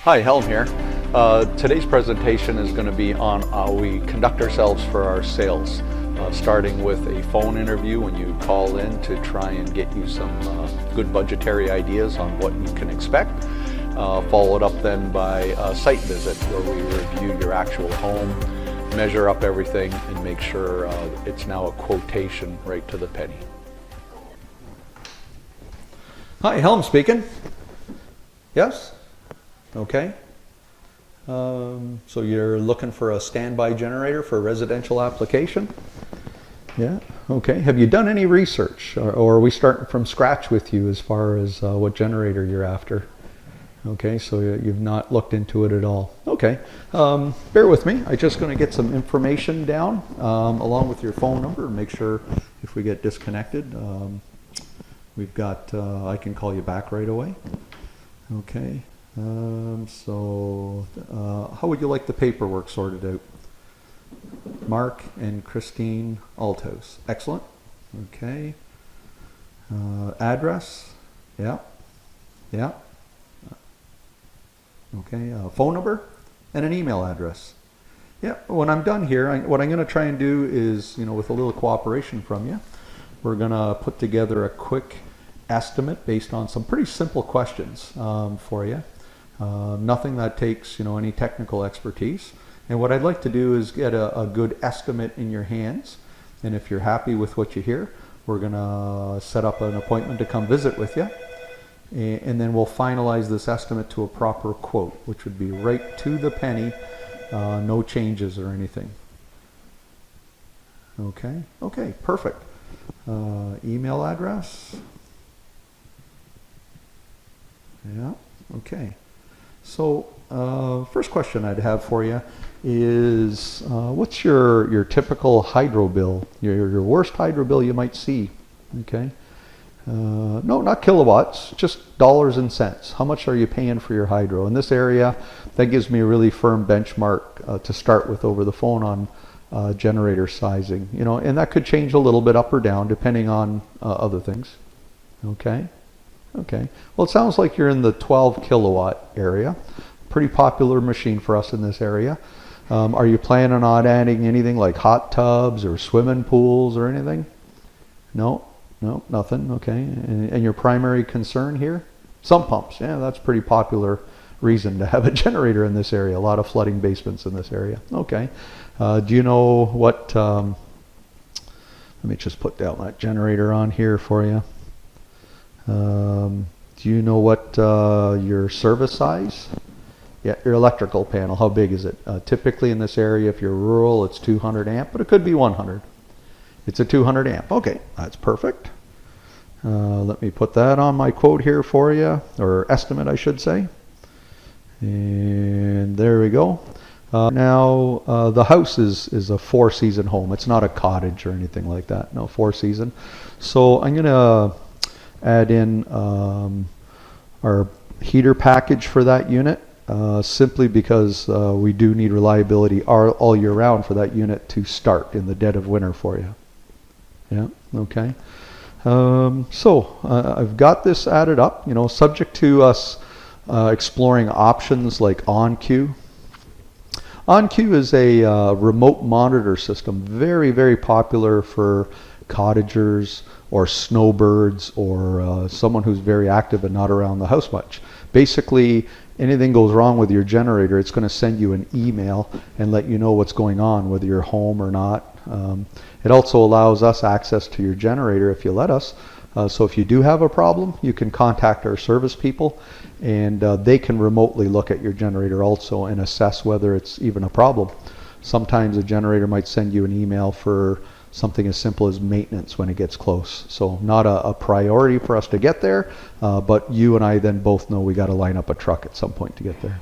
Hi, Helm here. Today's presentation is going to be on how we conduct ourselves for our sales, starting with a phone interview when you call in to try and get you some good budgetary ideas on what you can expect, followed up then by a site visit where we review your actual home, measure up everything, and make sure it's now a quotation right to the penny. Hi, Helm speaking. Yes? Okay. So you're looking for a standby generator for a residential application? Yeah. Okay. Have you done any research, or are we starting from scratch with you as far as what generator you're after? Okay. So you've not looked into it at all. Okay. Bear with me. I'm just going to get some information down along with your phone number and make sure if we get disconnected, we've got. I can call you back right away. Okay. How would you like the paperwork sorted out? Mark and Christine Althouse. Excellent. Okay. Address? Yeah. Yeah. Okay. Phone number and an email address. Yeah. When I'm done here, what I'm going to try and do is, with a little cooperation from you, we're going to put together a quick estimate based on some pretty simple questions for you. Nothing that takes any technical expertise, and what I'd like to do is get a good estimate in your hands, and if you're happy with what you hear, we're gonna set up an appointment to come visit with you, and then we'll finalize this estimate to a proper quote, which would be right to the penny, no changes or anything. Okay, perfect. Email address. Yeah, okay. So first question I'd have for you is what's your typical hydro bill, your worst hydro bill you might see? Okay. No, not kilowatts, just dollars and cents. How much are you paying for your hydro? In this area, that gives me a really firm benchmark to start with over the phone on generator sizing. And that could change a little bit up or down depending on other things. Okay. Okay, well, it sounds like you're in the 12 kilowatt area. Pretty popular machine for us in this area. Are you planning on adding anything like hot tubs or swimming pools or anything? No, nothing. Okay, and your primary concern here? Sump pumps. Yeah, that's pretty popular reason to have a generator in this area. A lot of flooding basements in this area. Okay, do you know what? Let me just put down that generator on here for you. Do you know what your service size? Yeah, your electrical panel, how big is it? Typically in this area, if you're rural, it's 200 amp, but it could be 100. It's a 200 amp. Okay, that's perfect. Let me put that on my quote here for you, or estimate I should say. And there we go. Now the house is a 4-season home. It's not a cottage or anything like that. No, 4-season. So I'm going to add in our heater package for that unit simply because we do need reliability all year round for that unit to start in the dead of winter for you. Yeah, okay. I've got this added up, subject to us exploring options like OnQ. OnQ is a remote monitor system, very, very popular for cottagers or snowbirds or someone who's very active and not around the house much. Basically, anything goes wrong with your generator, it's going to send you an email and let you know what's going on, whether you're home or not. It also allows us access to your generator if you let us. So if you do have a problem, you can contact our service people, and they can remotely look at your generator also and assess whether it's even a problem. Sometimes a generator might send you an email for something as simple as maintenance when it gets close. So not a priority for us to get there, but you and I then both know we got to line up a truck at some point to get there.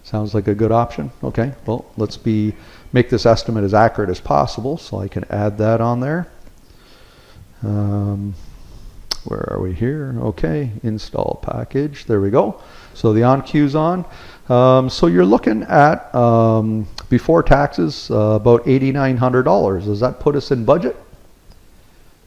Sounds like a good option. Okay, well, let's make this estimate as accurate as possible, so I can add that on there. Where are we here? Okay, install package. There we go. So the OnQ's on. So you're looking at, before taxes, about $8,900. Does that put us in budget?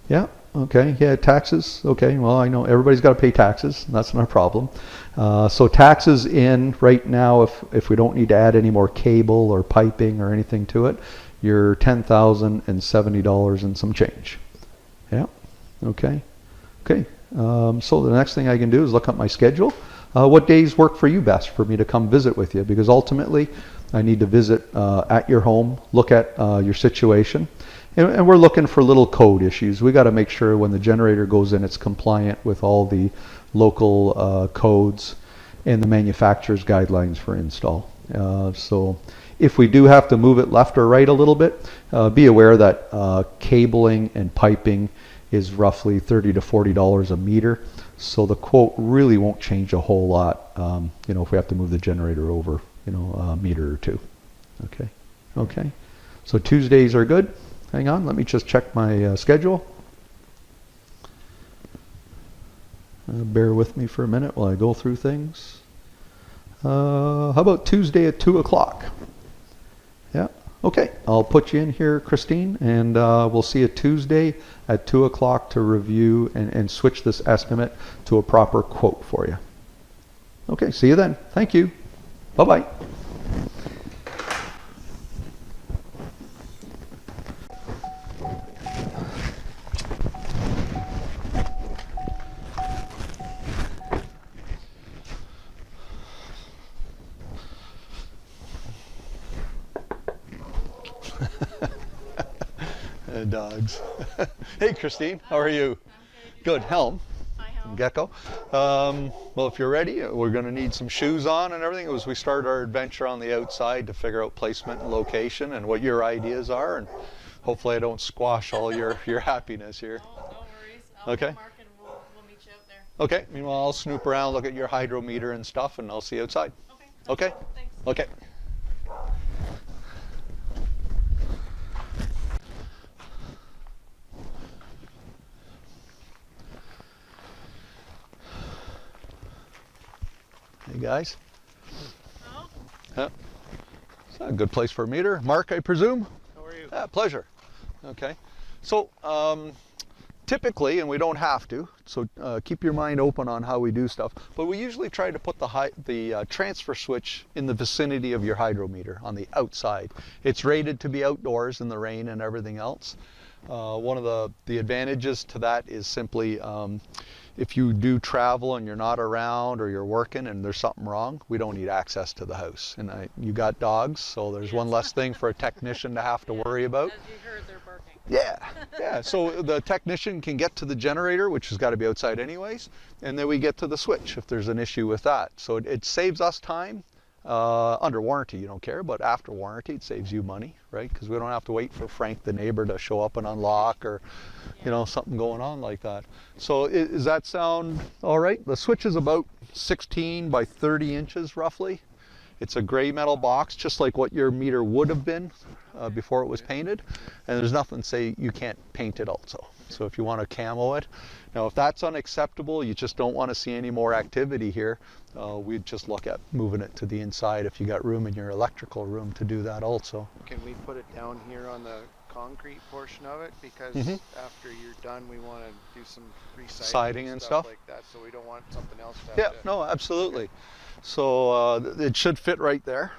Yeah, Okay, yeah, taxes. Okay, well, I know everybody's got to pay taxes. That's not a problem. So taxes in right now, if we don't need to add any more cable or piping or anything to it, you're $10,070 and some change. Yeah. Okay. Okay. So the next thing I can do is look up my schedule. What days work for you best for me to come visit with you? Because ultimately, I need to visit at your home, look at your situation. And we're looking for little code issues. We got to make sure when the generator goes in, it's compliant with all the local codes and the manufacturer's guidelines for install. So if we do have to move it left or right a little bit, be aware that cabling and piping is roughly $30 to $40 a meter. So the quote really won't change a whole lot, if we have to move the generator over, a meter or two. Okay. Okay. So Tuesdays are good. Hang on, let me just check my schedule. Bear with me for a minute while I go through things. How about Tuesday at 2 o'clock? Yeah, okay. I'll put you in here, Christine, and we'll see you Tuesday at 2 o'clock to review and switch this estimate to a proper quote for you. Okay, see you then. Thank you. Bye-bye. Dogs. Hey, Christine, how are you? Good. Helm. Hi, Helm. Geco. Well, if you're ready, we're going to need some shoes on and everything as we start our adventure on the outside to figure out placement and location and what your ideas are, and hopefully I don't squash all your happiness here. No worries. I'll Okay. Mark and we'll meet you out there. Okay. Meanwhile, I'll snoop around, look at your hydrometer and stuff, and I'll see you outside. Okay. Okay? Thanks. Okay. Hey guys. Hello? Yeah. It's a good place for a meter. Mark, I presume? How are you? Yeah, pleasure. Okay. So typically, and we don't have to, so keep your mind open on how we do stuff, but we usually try to put the transfer switch in the vicinity of your hydrometer on the outside. It's rated to be outdoors in the rain and everything else. One of the advantages to that is simply if you do travel and you're not around or you're working and there's something wrong, we don't need access to the house. And you got dogs, so there's one less thing for a technician to have to worry about. As you heard, they're barking. Yeah, yeah. So the technician can get to the generator, which has got to be outside anyways, and then we get to the switch if there's an issue with that. So it saves us time. Under warranty, you don't care, but after warranty, it saves you money, right? Because we don't have to wait for Frank, the neighbor, to show up and unlock, or something going on like that. So does that sound all right? The switch is about 16 by 30 inches roughly. It's a gray metal box, just like what your meter would have been before it was painted. And there's nothing to say you can't paint it also. So if you want to camo it. Now if that's unacceptable, you just don't want to see any more activity here, we'd just look at moving it to the inside if you got room in your electrical room to do that also. Can we put it down here on the concrete portion of it? Because after you're done, we want to do some Siding and stuff like that, so we don't want something else to have Yeah, to... no, absolutely. Okay. So it should fit right there.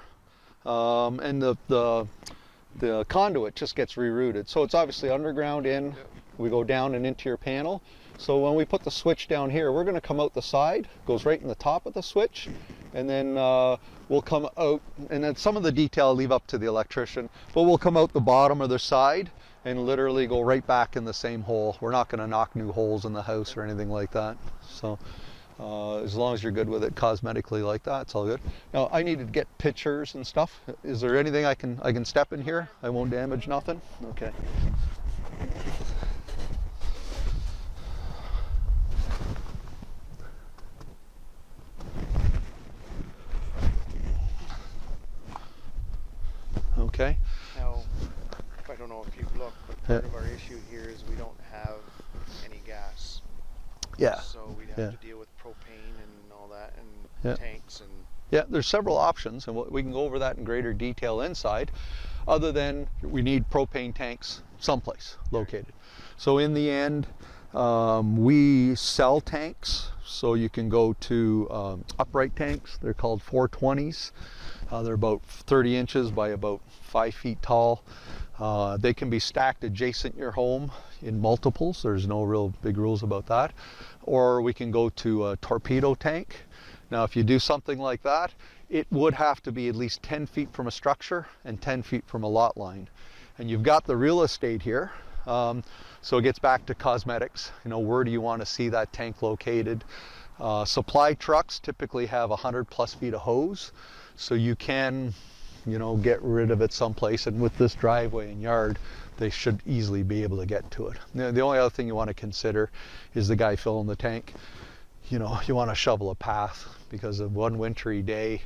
And the conduit just gets rerouted. So it's obviously underground in. Yep. We go down and into your panel. So when we put the switch down here, we're going to come out the side, goes right in the top of the switch, and then we'll come out, and then some of the detail I'll leave up to the electrician, but we'll come out the bottom of the side and literally go right back in the same hole. We're not going to knock new holes in the house or anything like that. So as long as you're good with it cosmetically like that, it's all good. Now I needed to get pictures and stuff. Is there anything I can step in here? I won't damage nothing? Okay. Okay. Now, I don't know if you've looked, but part of our issue here is we don't have any gas. Yeah. So we'd have to deal with propane and all that, and Yeah. tanks and... Yeah, there's several options, and we can go over that in greater detail inside, other than we need propane tanks someplace located. So in the end, We sell tanks, so you can go to upright tanks. They're called 420s. They're about 30 inches by about 5 feet tall. They can be stacked adjacent your home in multiples. There's no real big rules about that. Or we can go to a torpedo tank. Now, if you do something like that, it would have to be at least 10 feet from a structure and 10 feet from a lot line. And you've got the real estate here. So it gets back to cosmetics. You know, where do you want to see that tank located? Supply trucks typically have 100 plus feet of hose, so you can, you know, get rid of it someplace. And with this driveway and yard, they should easily be able to get to it. Now, the only other thing you want to consider is the guy filling the tank. You know, you want to shovel a path, because of one wintry day,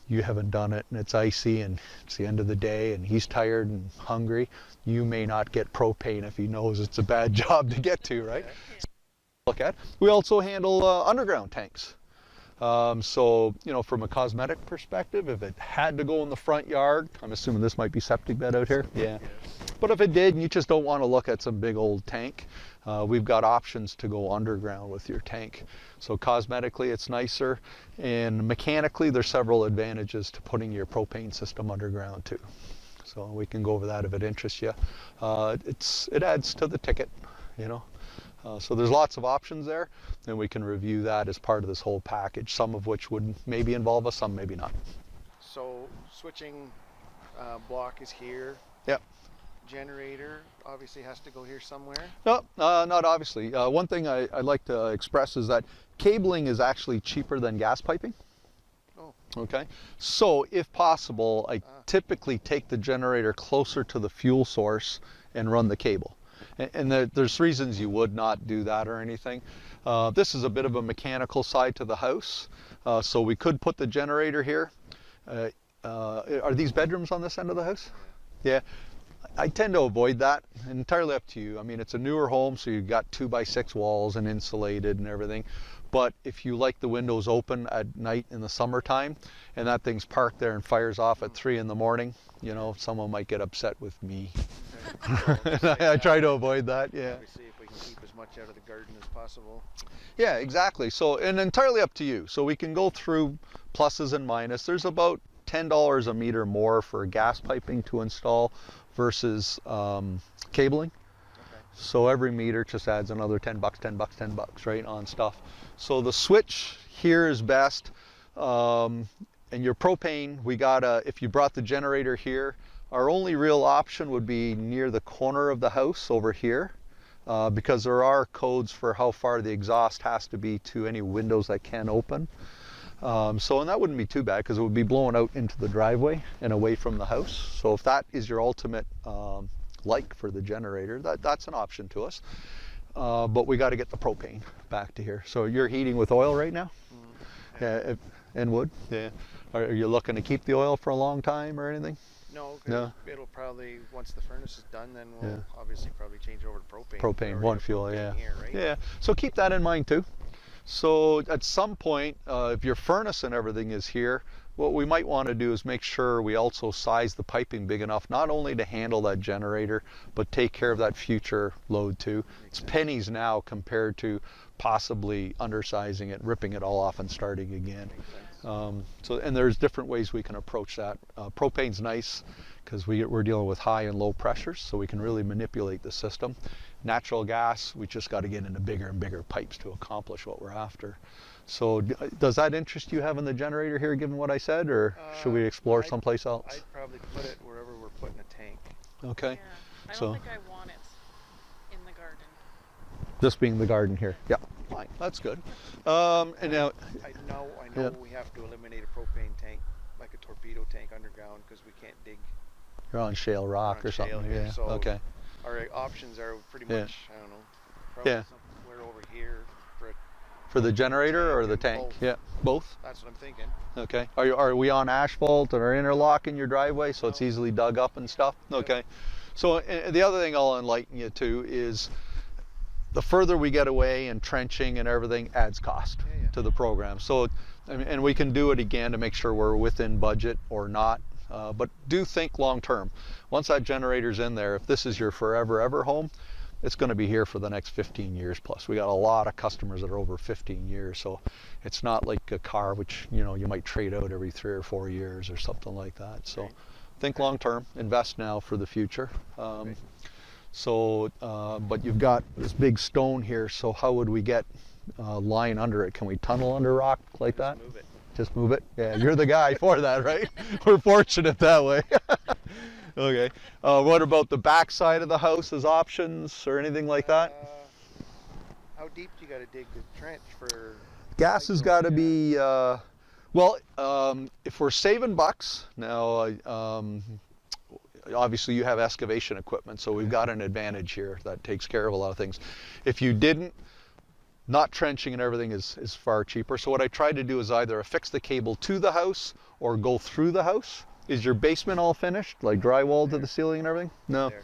you haven't done it and it's icy and it's the end of the day and he's tired and hungry, you may not get propane if he knows it's a bad job to get to, right? Yeah. Look at. We also handle underground tanks. So, you know, from a cosmetic perspective, if it had to go in the front yard, I'm assuming this might be septic bed out here. Yeah. But if it did and you just don't want to look at some big old tank, we've got options to go underground with your tank. So cosmetically it's nicer, and mechanically there's several advantages to putting your propane system underground too. So we can go over that if it interests you. It adds to the ticket, you know. So there's lots of options there, and we can review that as part of this whole package, some of which would maybe involve us, some maybe not. So switching block is here. Yep. Generator obviously has to go here somewhere. No, not obviously. One thing I'd like to express is that cabling is actually cheaper than gas piping. Oh. Okay, so if possible, I typically take the generator closer to the fuel source and run the cable. And there's reasons you would not do that or anything. This is a bit of a mechanical side to the house, so we could put the generator here. Are these bedrooms on this end of the house? Yeah. I tend to avoid that, entirely up to you. I mean, it's a newer home, so you've got 2x6 walls and insulated and everything. But if you like the windows open at night in the summertime, and that thing's parked there and fires off at 3 in the morning, you know, someone might get upset with me. I try to avoid that, yeah. Obviously, if we can keep as much out of the garden as possible. Yeah, exactly. So, and entirely up to you. So we can go through pluses and minuses. There's about $10 a meter more for gas piping to install versus cabling. Okay. So every meter just adds another 10 bucks, 10 bucks, 10 bucks, right, on stuff. So the switch here is best. And your propane, we gotta, if you brought the generator here, our only real option would be near the corner of the house over here, because there are codes for how far the exhaust has to be to any windows that can open. And that wouldn't be too bad, because it would be blowing out into the driveway and away from the house. So if that is your ultimate like for the generator, that's an option to us. But we got to get the propane back to here. So you're heating with oil right now? Yeah, and wood? Yeah. Are you looking to keep the oil for a long time or anything? No, No. It'll probably, once the furnace is done, then we'll obviously probably change over to propane. Propane, We one already fuel, have yeah. propane here, right? Yeah, so keep that in mind too. So at some point, if your furnace and everything is here, what we might want to do is make sure we also size the piping big enough, not only to handle that generator, but take care of that future load too. It's pennies now compared to possibly undersizing it, ripping it all off and starting again. And there's different ways we can approach that. Propane's nice because we're dealing with high and low pressures, so we can really manipulate the system. Natural gas, we just got to get into bigger and bigger pipes to accomplish what we're after. So does that interest you having the generator here, given what I said, or should we explore someplace else? I'd probably put it wherever we're putting a tank. Okay. Yeah. I So- don't think I want it in the garden. This being the garden here. Yeah, fine, that's good. And now, I know we have to eliminate a propane tank, like a torpedo tank underground, because we can't dig. you're on shale rock on or something. shale here, Yeah. so Okay. Our options are pretty Yeah. much, I don't know, probably Yeah. somewhere over here for it. For the generator or the Tank tank? and both. Yeah, both. That's what I'm thinking. Okay. Are we on asphalt or interlock in your driveway, so it's No. easily dug up and stuff? Yep. Okay. So the other thing I'll enlighten you to is the further we get away and trenching and everything adds cost Yeah. to the program. So, and we can do it again to make sure we're within budget or not. But do think long term. Once that generator's in there, if this is your forever ever home, it's going to be here for the next 15 years plus. We got a lot of customers that are over 15 years, so it's not like a car which, you know, you might trade out every 3 or 4 years or something like that. So Right. think long term, invest now for the future. Right. So, but you've got this big stone here, so how would we get line under it? Can we tunnel under rock like that? Move it. Just move it? Yeah, you're the guy for that, right? We're fortunate that way. Okay. What about the back side of the house as options or anything like that? How deep do you got to dig the trench for? Gas has got to be, well, if we're saving bucks, now, obviously you have excavation equipment, so we've got an advantage here that takes care of a lot of things. If you didn't, not trenching and everything is far cheaper. So what I tried to do is either affix the cable to the house or go through the house. Is your basement all finished, like drywall to the ceiling and everything? No. There.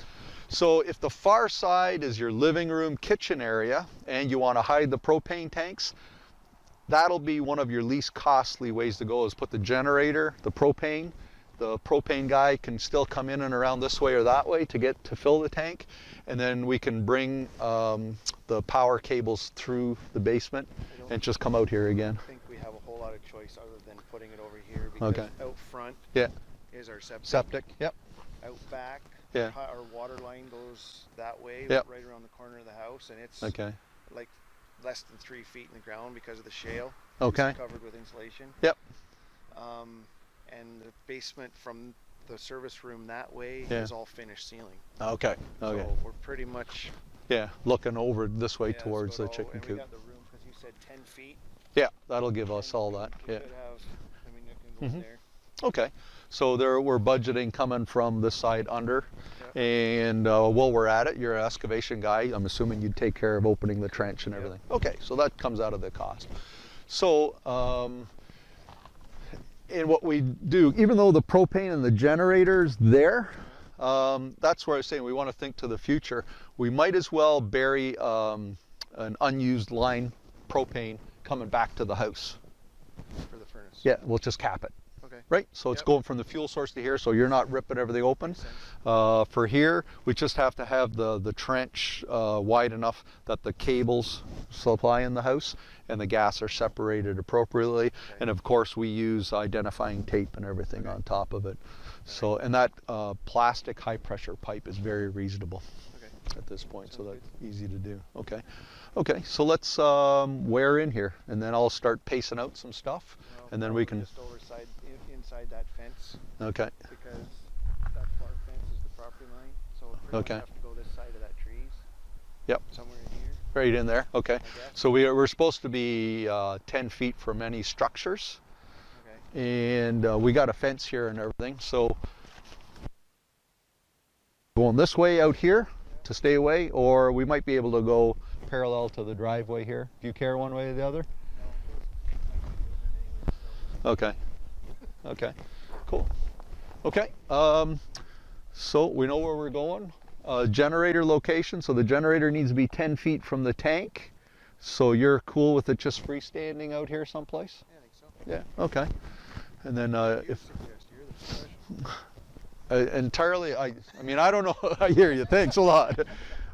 So if the far side is your living room, kitchen area, and you want to hide the propane tanks, that'll be one of your least costly ways to go, is put the generator, the propane guy can still come in and around this way or that way to fill the tank, and then we can bring the power cables through the basement and just come out here again. I think we have a whole lot of choice other than putting it over here, because Okay. out front Yeah. is our septic. Septic, yep. Out back, Yeah. our water line goes that way, Yep. right around the corner of the house, and it's Okay. like less than 3 feet in the ground because of the shale. Okay. It's covered with insulation. Yep. And the basement from the service room that way Yeah. is all finished ceiling. Okay. Okay. So we're pretty much Yeah, looking over this way yeah, towards so the it all- chicken and we coop. got the room, because you said 10 feet. Yeah, that'll give us all that. We Yeah. could have, I mean, it can go in there. Okay. So there we're budgeting coming from this side under. And while we're at it, you're an excavation guy. I'm assuming you'd take care of opening the trench and everything. Okay, so that comes out of the cost. So, and what we do, even though the propane and the generator's there, that's where I was saying we want to think to the future. We might as well bury an unused line propane coming back to the house. For the furnace. Yeah, we'll just cap it. Okay. Right, so it's Yep. going from the fuel source to here, so you're not ripping everything open. Makes sense. For here, we just have to have the trench wide enough that the cables supply in the house and the gas are separated appropriately. Okay. And of course, we use identifying tape and everything on top of it. So, and that plastic high pressure pipe is very reasonable Okay. at this point, so Sounds that's easy to do. Okay, okay. So let's wear in here, and then I'll start pacing out some stuff, Well, and then we probably can. just inside that fence, Okay. because that far fence is the property line. So we're gonna Okay. have to go this side of that trees. Yep. Somewhere in here. Right in there. Okay. I guess. So we're supposed to be 10 feet from any structures, Okay. and we got a fence here and everything. So going this way out here to stay away, or we might be able to go parallel to the driveway here. Do you care one way or the other? Okay. Okay. Cool. Okay. So we know where we're going. Generator location. So the generator needs to be 10 feet from the tank. So you're cool with it just freestanding out here someplace? Yeah, I think so. Yeah. Okay. And then You if suggest you're the professional. entirely, I mean, I don't know. I hear you. Thanks a lot.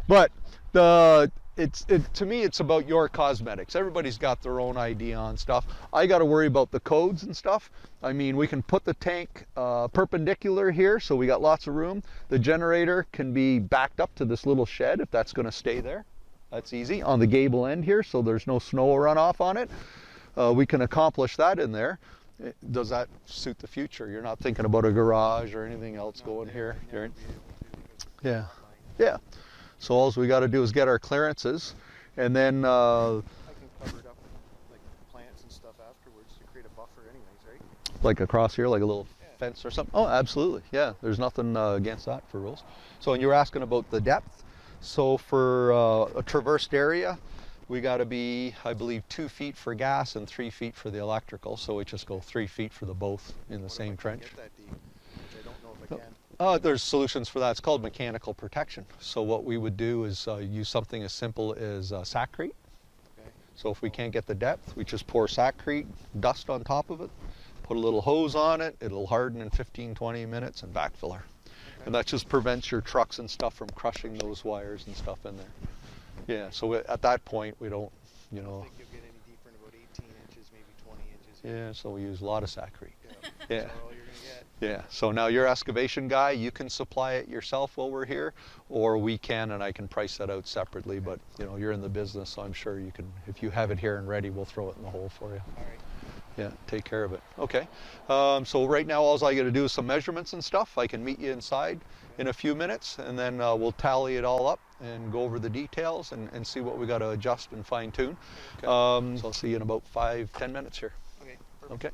But to me, it's about your cosmetics. Everybody's got their own idea on stuff. I got to worry about the codes and stuff. I mean, we can put the tank perpendicular here, so we got lots of room. The generator can be backed up to this little shed if that's going to stay there. That's easy on the gable end here, so there's no snow runoff on it. We can accomplish that in there. Does that suit the future? You're not thinking about a garage or anything else going here. You're in- Yeah. Yeah. So all we got to do is get our clearances, and then I can cover it up with like plants and stuff afterwards to create a buffer anyways, right? like across here, like a little fence or something. Oh, absolutely. Yeah, there's nothing against that for rules. So, and you were asking about the depth. So for a traversed area, we got to be, I believe, 2 feet for gas and 3 feet for the electrical. So we just go 3 feet for the both in the same trench. Get that deep, which I don't know if I can. There's solutions for that. It's called mechanical protection. So what we would do is use something as simple as saccrete. Okay. So if we can't get the depth, we just pour saccrete, dust on top of it, put a little hose on it, it'll harden in 15, 20 minutes, and backfill her. And that just prevents your trucks and stuff from crushing those wires and stuff in there. Yeah, so at that point, we don't, you I don't know, think you'll get any deeper than about 18 inches, maybe 20 inches. Here. yeah, so we use a lot of Sacrete. Yeah. Yeah. That's all you're gonna get. Yeah, so now your excavation guy, you can supply it yourself while we're here, or we can, and I can price that out separately, but you know, you're in the business, so I'm sure you can, if you have it here and ready, we'll throw it in the hole for you. All right. Yeah, take care of it. Okay, so right now all I got to do is some measurements and stuff. I can meet you inside in a few minutes, and then we'll tally it all up and go over the details and see what we got to adjust and fine tune. Okay. So I'll see you in about 5-10 minutes here. Okay. Perfect. Okay.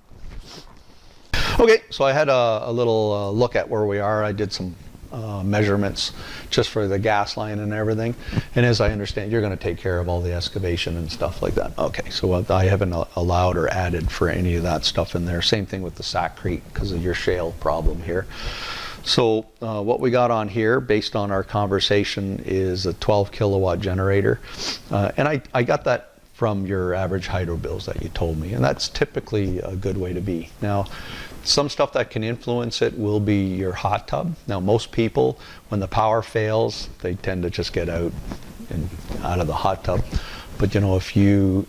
Okay, so I had a little look at where we are. I did some measurements just for the gas line and everything. And as I understand, you're going to take care of all the excavation and stuff like that. Okay, so I haven't allowed or added for any of that stuff in there. Same thing with the Sacrete because of your shale problem here. So what we got on here, based on our conversation, is a 12 kilowatt generator. And I got that from your average hydro bills that you told me, and that's typically a good way to be. Now, some stuff that can influence it will be your hot tub. Now, most people, when the power fails, they tend to just get out of the hot tub. But you know, if you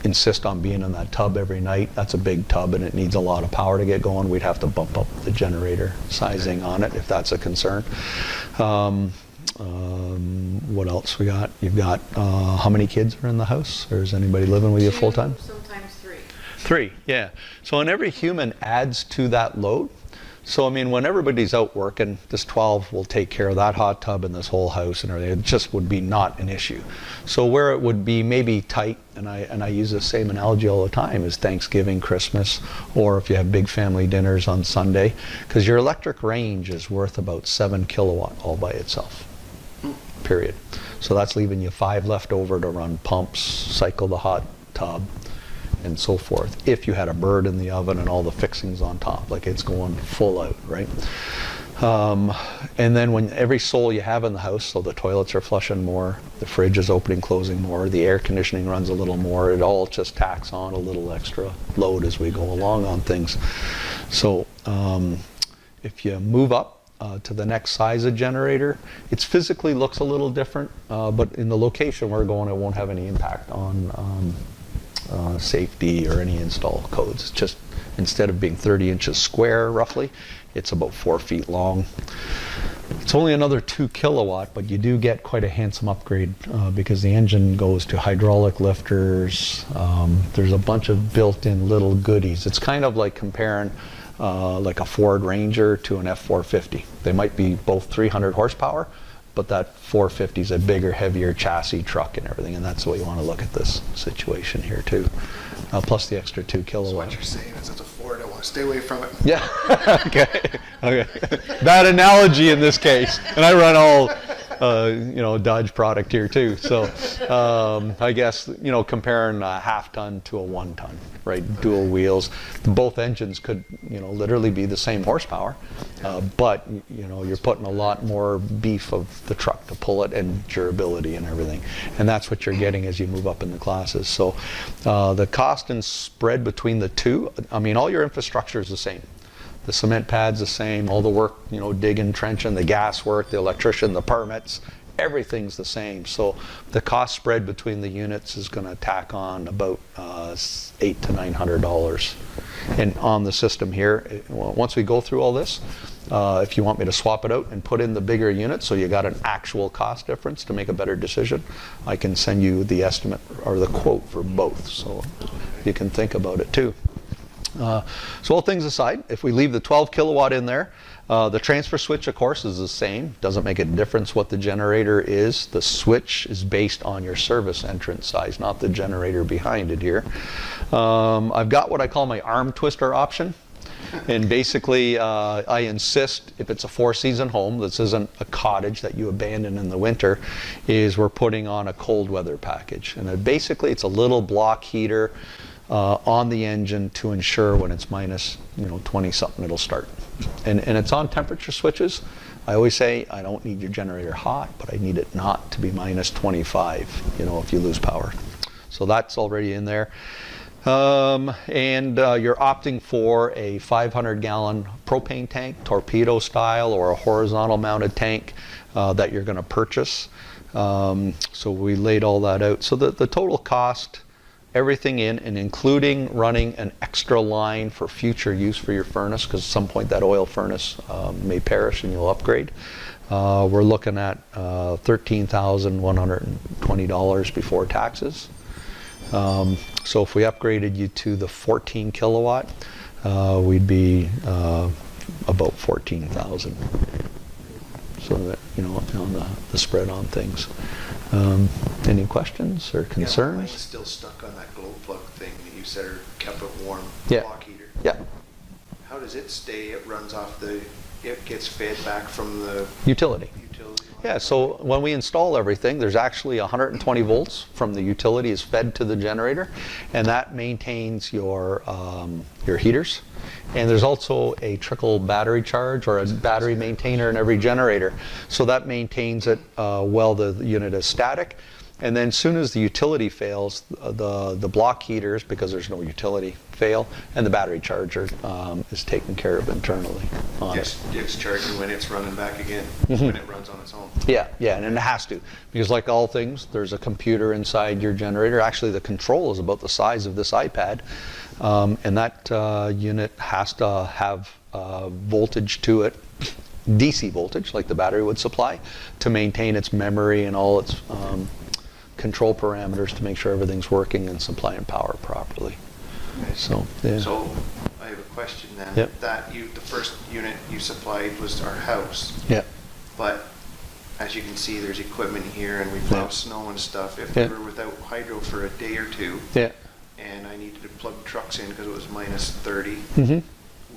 insist on being in that tub every night, that's a big tub and it needs a lot of power to get going, we'd have to bump up the generator sizing on it if that's a concern. What else we got? You've got how many kids are in the house, or is anybody living with you full time? Sometimes 3. 3, yeah. So, and every human adds to that load. So, I mean, when everybody's out working, this 12 will take care of that hot tub and this whole house and everything. It just would be not an issue. So where it would be maybe tight, and I use the same analogy all the time, is Thanksgiving, Christmas, or if you have big family dinners on Sunday, because your electric range is worth about 7 kilowatt all by itself, period. So that's leaving you 5 left over to run pumps, cycle the hot tub, and so forth, if you had a bird in the oven and all the fixings on top, like it's going full out, right? And then when every soul you have in the house, so the toilets are flushing more, the fridge is opening, closing more, the air conditioning runs a little more, it all just tacks on a little extra load as we go along on things. So if you move up to the next size of generator, it physically looks a little different, but in the location we're going, it won't have any impact on safety or any install codes. It's just, instead of being 30 inches square roughly, it's about 4 feet long. It's only another 2 kilowatt, but you do get quite a handsome upgrade because the engine goes to hydraulic lifters. There's a bunch of built-in little goodies. It's kind of like comparing like a Ford Ranger to an F450. They might be both 300 horsepower, but that 450 is a bigger, heavier chassis truck and everything, and that's the way you want to look at this situation here too. Plus the extra 2 So kilowatts. what you're saying is it's a Ford. I want to stay away from it. Yeah. Okay. Bad analogy in this case, and I run all Dodge product here too. So I guess comparing a half-ton to a 1-ton, right? Dual wheels. Both engines could literally be the same horsepower, but you're putting a lot more beef of the truck to pull it and durability and everything, and that's what you're getting as you move up in the classes. So the cost and spread between the two, I mean, all your infrastructure is the same. The cement pad's the same, all the work, digging, trenching, the gas work, the electrician, the permits, everything's the same. So the cost spread between the units is going to tack on about $800 to $900. And on the system here, once we go through all this, if you want me to swap it out and put in the bigger unit so you got an actual cost difference to make a better decision, I can send you the estimate or the quote for both, so you can think about it too. So all things aside, if we leave the 12 kilowatt in there, the transfer switch, of course, is the same. Doesn't make a difference what the generator is. The switch is based on your service entrance size, not the generator behind it here. I've got what I call my arm twister option. And basically, I insist, if it's a 4-season home, this isn't a cottage that you abandon in the winter, is we're putting on a cold weather package. And basically, it's a little block heater on the engine to ensure when it's minus 20 something it'll start, and it's on temperature switches. I always say I don't need your generator hot, but I need it not to be minus 25 if you lose power. So that's already in there. And you're opting for a 500-gallon propane tank, torpedo style, or a horizontal mounted tank that you're going to purchase. So we laid all that out. So the total cost, everything in, and including running an extra line for future use for your furnace, because at some point that oil furnace may perish and you'll upgrade. We're looking at $13,120 before taxes. So if we upgraded you to the 14 kilowatt, we'd be about 14,000. So that, you know, on the spread on things. Any questions or Yeah, concerns? mine's still stuck on that glow plug thing that you said kept it warm. Yeah. Block heater. Yeah. How does it stay? It runs off it gets fed back from the Utility. utility line? Yeah, so when we install everything, there's actually 120 volts from the utility is fed to the generator, and that maintains your heaters. And there's also a trickle battery charge or a battery maintainer in every generator. So that maintains it while the unit is static. And then as soon as the utility fails, the block heaters, because there's no utility, fail, and the battery charger is taken care of internally on it. It's charging when it's running back again, when it runs on its own. Yeah, and it has to, because like all things, there's a computer inside your generator. Actually, the control is about the size of this iPad, and that unit has to have voltage to it, DC voltage, like the battery would supply, to maintain its memory and all its control parameters to make sure everything's working and supplying power properly. Okay. So, yeah. So I have a question then. Yep. The first unit you supplied was our house, Yeah. but as you can see, there's equipment here and we Yeah. plow snow and stuff. If Yeah. we were without hydro for a day or two, Yeah. and I needed to plug trucks in because it was minus 30, Mm-hmm.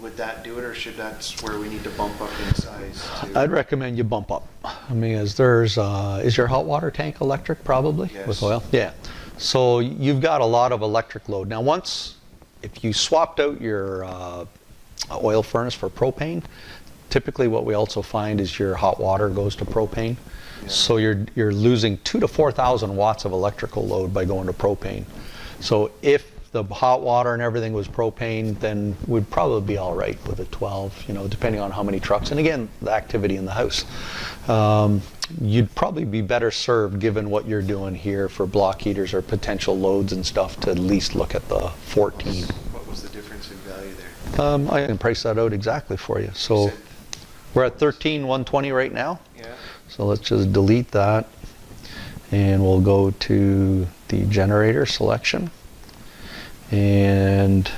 would that do it, or should that's where we need to bump up in size to? I'd recommend you bump up. I mean, as there's, is your hot water tank electric probably? Yes. With oil? Yeah. So you've got a lot of electric load. Now if you swapped out your oil furnace for propane, typically what we also find is your hot water goes to propane. Yeah. So you're losing 2,000 to 4,000 watts of electrical load by going to propane. So if the hot water and everything was propane, then we'd probably be all right with a 12, you know, depending on how many trucks. And again, the activity in the house. You'd probably be better served, given what you're doing here for block heaters or potential loads and stuff, to at least look at the 14. What was the difference in value there? I can price that out exactly for you. So we're at 13,120 right now. Yeah. So let's just delete that, and we'll go to the generator selection. And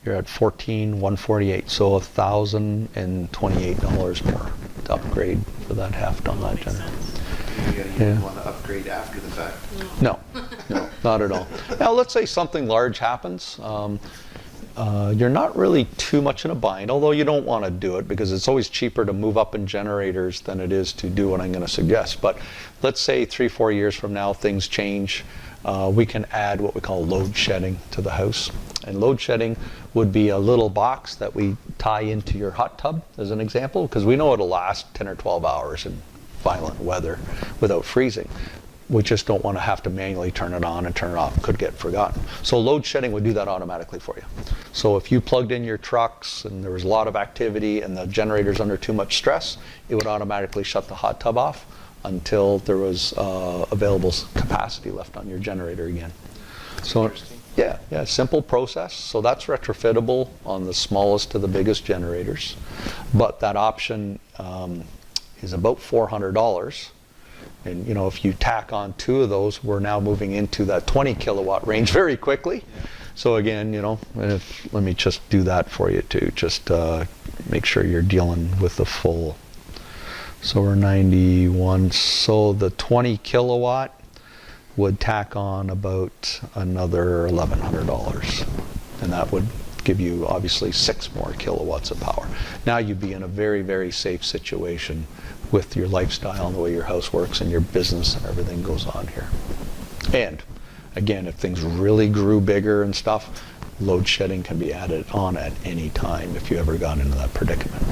you're at 14,148, so $1,028 more to upgrade for that half ton that generator. You Yeah. want to upgrade after the fact. No, not at all. Now, let's say something large happens. You're not really too much in a bind, although you don't want to do it because it's always cheaper to move up in generators than it is to do what I'm going to suggest. But let's say 3-4 years from now things change. We can add what we call load shedding to the house. And load shedding would be a little box that we tie into your hot tub, as an example, because we know it'll last 10 or 12 hours in violent weather without freezing. We just don't want to have to manually turn it on and turn it off. It could get forgotten. So load shedding would do that automatically for you. So if you plugged in your trucks and there was a lot of activity and the generator's under too much stress, it would automatically shut the hot tub off until there was available capacity left on your generator again. So Interesting. yeah, simple process. So that's retrofittable on the smallest to the biggest generators. But that option is about $400. And you know, if you tack on 2 of those, we're now moving into that 20 kilowatt range very quickly. Yeah. So again, you know, let me just do that for you too. Just make sure you're dealing with the full. So we're 91. So the 20 kilowatt would tack on about another $1,100, and that would give you obviously 6 more kilowatts of power. Now you'd be in a very, very safe situation with your lifestyle and the way your house works and your business and everything goes on here. And again, if things really grew bigger and stuff, load shedding can be added on at any time if you ever got into that predicament.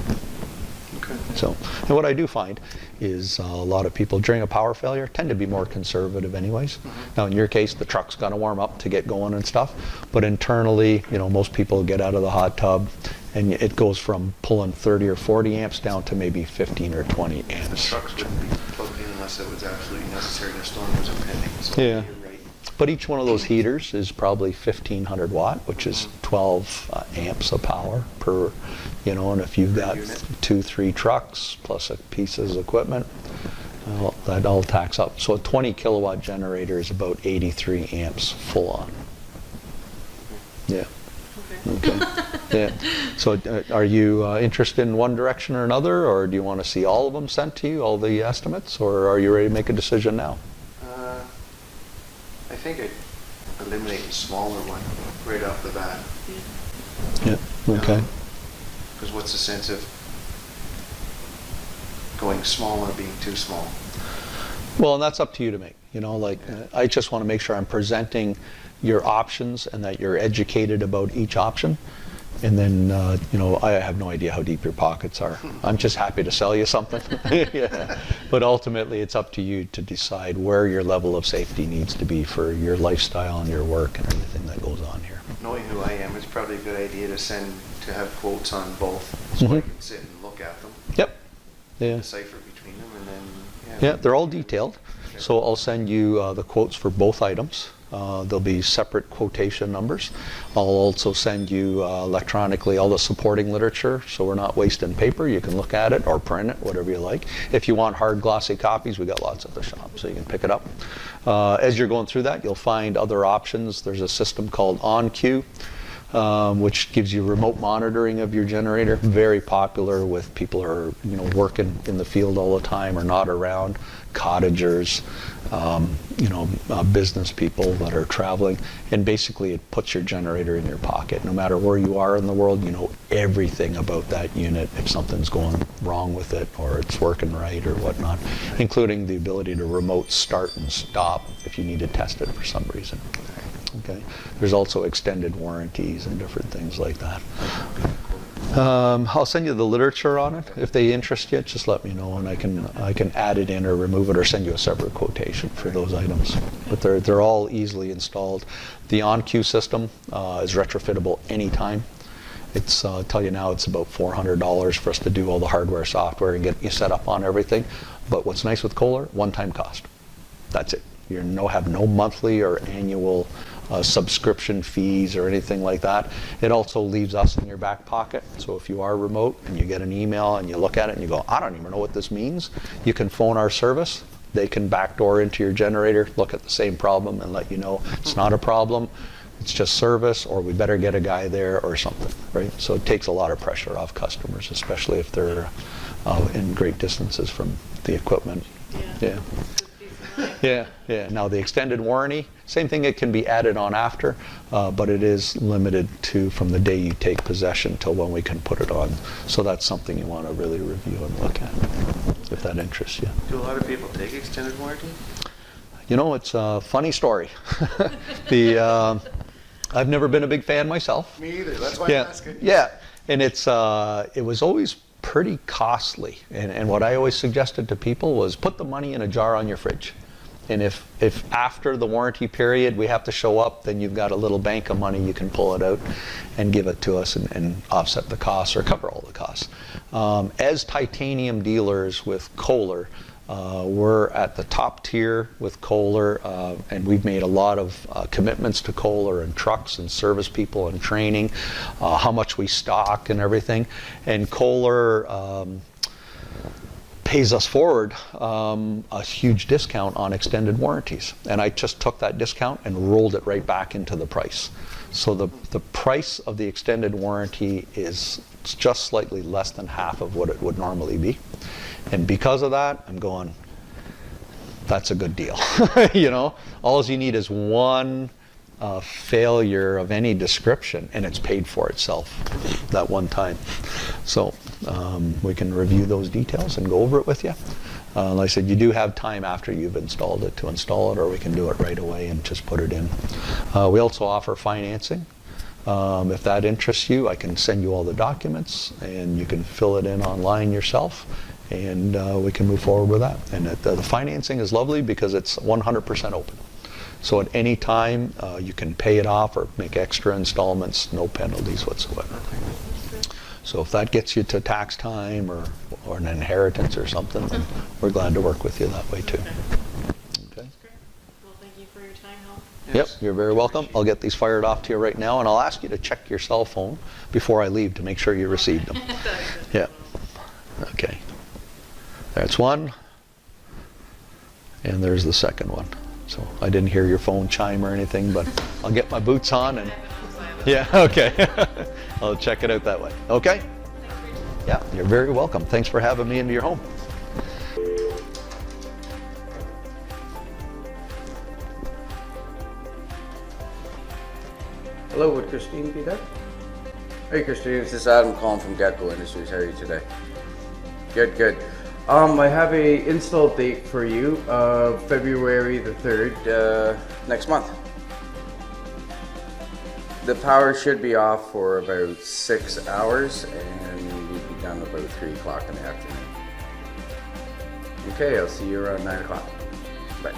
Okay. So, and what I do find is a lot of people during a power failure tend to be more conservative anyways. Now in your case, the truck's got to warm up to get going and stuff, but internally, you know, most people get out of the hot tub and it goes from pulling 30 or 40 amps down to maybe 15 or 20 The amps. trucks wouldn't be plugged in unless it was absolutely necessary and a storm was impending. So Yeah. you're right. But each one of those heaters is probably 1500 watt, which is 12 amps of power per, you know, and if you've got unit. 2-3 trucks plus a piece of equipment, well, that all tacks up. So a 20 kilowatt generator is about 83 amps full on. Yeah. Okay. Yeah. So are you interested in one direction or another, or do you want to see all of them sent to you, all the estimates, or are you ready to make a decision now? I think I'd eliminate the smaller one right off the bat. Yeah. Okay. Because what's the sense of going small or being too small? Well, and that's up to you to make. You know, like I just want to make sure I'm presenting your options and that you're educated about each option. And then, you know, I have no idea how deep your pockets are. I'm just happy to sell you something. Yeah. But ultimately, it's up to you to decide where your level of safety needs to be for your lifestyle and your work and everything that goes on here. Knowing who I am, it's probably a good idea to have quotes on both so I can sit and look at them, Yep. Yeah. decipher between them, and then, Yeah, they're all detailed. So I'll send you the quotes for both items. There'll be separate quotation numbers. I'll also send you electronically all the supporting literature, so we're not wasting paper. You can look at it or print it, whatever you like. If you want hard glossy copies, we got lots at the shop, so you can pick it up. As you're going through that, you'll find other options. There's a system called OnQ, which gives you remote monitoring of your generator. Very popular with people who are, you know, working in the field all the time or not around, cottagers, you know, business people that are traveling. And basically it puts your generator in your pocket. No matter where you are in the world, you know everything about that unit if something's going wrong with it or it's working right or whatnot, including the ability to remote start and stop if you need to test it for some reason. Okay. There's also extended warranties and different things like that. I'll send you the literature on it. If they interest you, just let me know and I can add it in or remove it or send you a separate quotation for those items. But they're all easily installed. The OnQ system is retrofittable anytime. It's I'll tell you now, it's about $400 for us to do all the hardware, software, and get you set up on everything. But what's nice with Kohler, one-time cost. That's it. You have no monthly or annual subscription fees or anything like that. It also leaves us in your back pocket. So if you are remote and you get an email and you look at it and you go, I don't even know what this means, you can phone our service. They can backdoor into your generator, look at the same problem and let you know it's not a problem, it's just service, or we better get a guy there or something, right? So it takes a lot of pressure off customers, especially if they're in great distances from the equipment. Yeah. Yeah, yeah. Now the extended warranty, same thing, it can be added on after, but it is limited to from the day you take possession till when we can put it on. So that's something you want to really review and look at, if that interests you. Do a lot of people take extended warranty? You know, it's a funny story. I've never been a big fan myself. Me either, that's why Yeah, I'm asking. yeah. And it was always pretty costly. And what I always suggested to people was put the money in a jar on your fridge. And if after the warranty period we have to show up, then you've got a little bank of money, you can pull it out and give it to us and offset the costs or cover all the costs. As titanium dealers with Kohler, we're at the top tier with Kohler, and we've made a lot of commitments to Kohler and trucks and service people and training, how much we stock and everything. And Kohler pays us forward a huge discount on extended warranties. And I just took that discount and rolled it right back into the price. So the price of the extended warranty is just slightly less than half of what it would normally be. And because of that, I'm going, that's a good deal. You know, all you need is one failure of any description and it's paid for itself that one time. So we can review those details and go over it with you. Like I said, you do have time after you've installed it to install it, or we can do it right away and just put it in. We also offer financing. If that interests you, I can send you all the documents and you can fill it in online yourself, and we can move forward with that. And the financing is lovely because it's 100% open. So at any time, you can pay it off or make extra installments, no penalties whatsoever. So if that gets you to tax time or an inheritance or something, then we're glad to work with you that way too. Okay. That's great. Well, thank you for your time, Helm. Yep, you're very welcome. I'll get these fired off to you right now, and I'll ask you to check your cell phone before I leave to make sure you received them. Yeah. Okay. That's one. And there's the second one. So I didn't hear your phone chime or anything, but I'll get my boots on and yeah, okay. I'll check it out that way. Okay? Yeah, you're very welcome. Thanks for having me into your home. Hello, would Christine be there? Hey Christine, this is Adam calling from Geco Industries. How are you today? Good, good. I have a install date for you, February the 3rd, next month. The power should be off for about 6 hours and we'd be done about 3 o'clock in the afternoon. Okay, I'll see you around 9 o'clock. Bye.